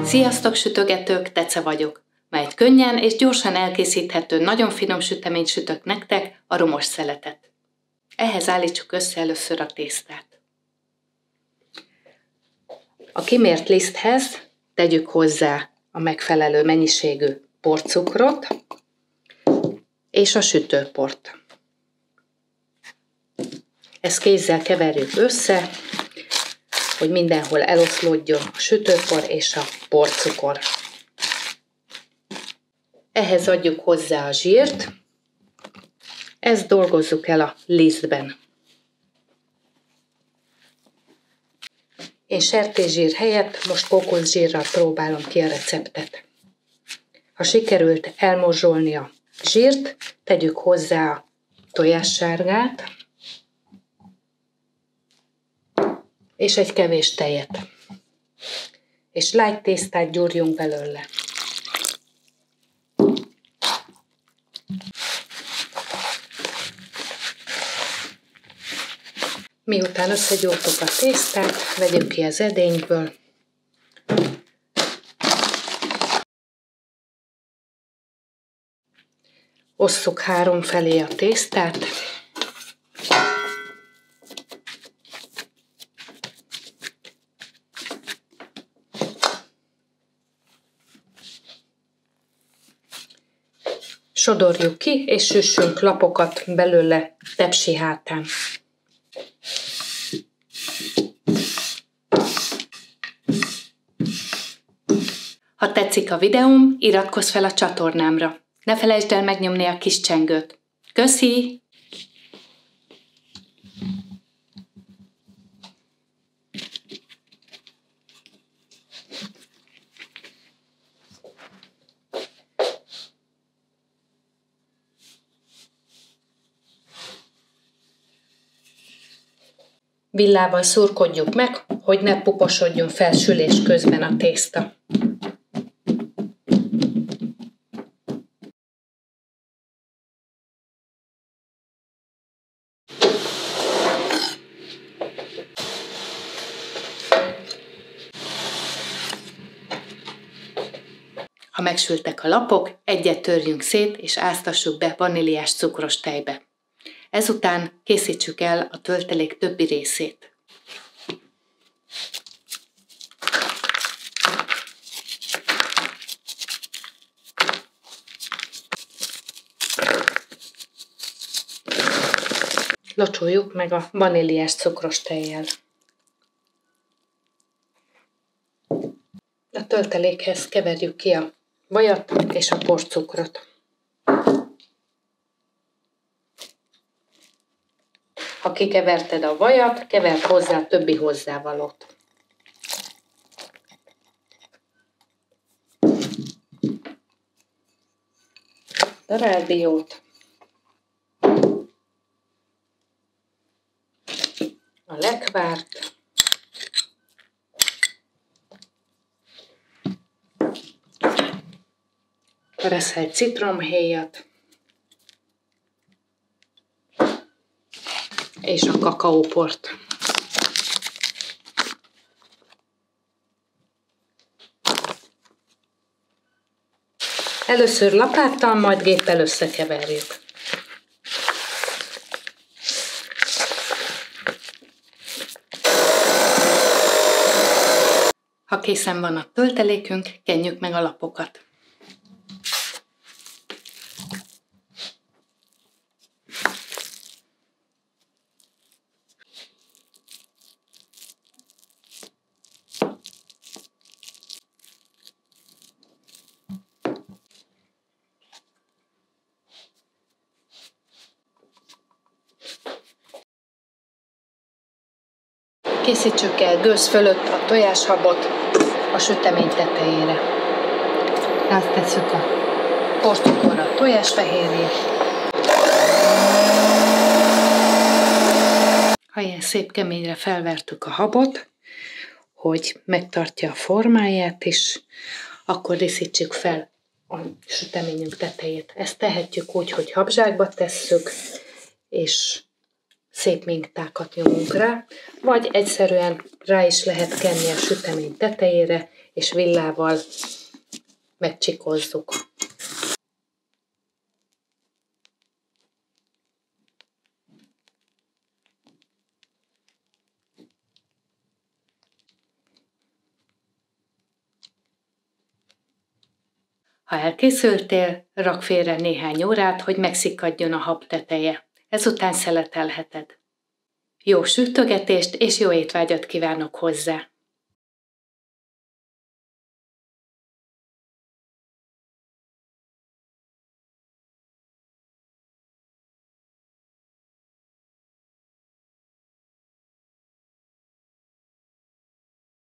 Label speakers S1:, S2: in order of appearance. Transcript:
S1: Sziasztok sütögetők, Tece vagyok. Ma egy könnyen és gyorsan elkészíthető, nagyon finom süteményt sütök nektek, a romos szeletet. Ehhez állítsuk össze először a tésztát. A kimért liszthez tegyük hozzá a megfelelő mennyiségű porcukrot és a sütőport. Ezt kézzel keverjük össze, hogy mindenhol eloszlódjon a sütőpor és a porcukor. Ehhez adjuk hozzá a zsírt, ezt dolgozzuk el a lisztben. Én sertészsír helyett most kókuszsírral próbálom ki a receptet. Ha sikerült elmorzsolni a zsírt, tegyük hozzá a tojássárgát, és egy kevés tejet. És lágy tésztát gyúrjunk belőle. Miután összegyúrtuk a tésztát, vegyük ki az edényből. Osszuk 3 felé a tésztát. Sodorjuk ki, és süssünk lapokat belőle tepsi hátán. Ha tetszik a videóm, iratkozz fel a csatornámra. Ne felejtsd el megnyomni a kis csengőt. Köszi! Villával szurkodjuk meg, hogy ne puposodjon fel sülés közben a tészta. Ha megsültek a lapok, egyet törjünk szét és áztassuk be vaníliás cukros tejbe. Ezután készítsük el a töltelék többi részét. Locsoljuk meg a vaníliás cukros tejjel. A töltelékhez keverjük ki a vajat és a porcukrot. Ha kikeverted a vajat, keverd hozzá a többi hozzávalót. Daráld diót. A lekvárt. Reszel citromhéjat. És a kakaóport. Először lapáttal, majd géppel összekeverjük. Ha készen van a töltelékünk, kenjük meg a lapokat. Készítsük el gőz fölött a tojáshabot a sütemény tetejére. Áttesszük a porcukorra a tojásfehérjét. Ha ilyen szép keményre felvertük a habot, hogy megtartja a formáját is, akkor díszítsük fel a süteményünk tetejét. Ezt tehetjük úgy, hogy habzsákba tesszük, és szép mintákat nyomunk rá, vagy egyszerűen rá is lehet kenni a sütemény tetejére, és villával megcsikozzuk. Ha elkészültél, rak félre néhány órát, hogy megszikkadjon a hab teteje. Ezután szeletelheted. Jó sütögetést és jó étvágyat kívánok hozzá!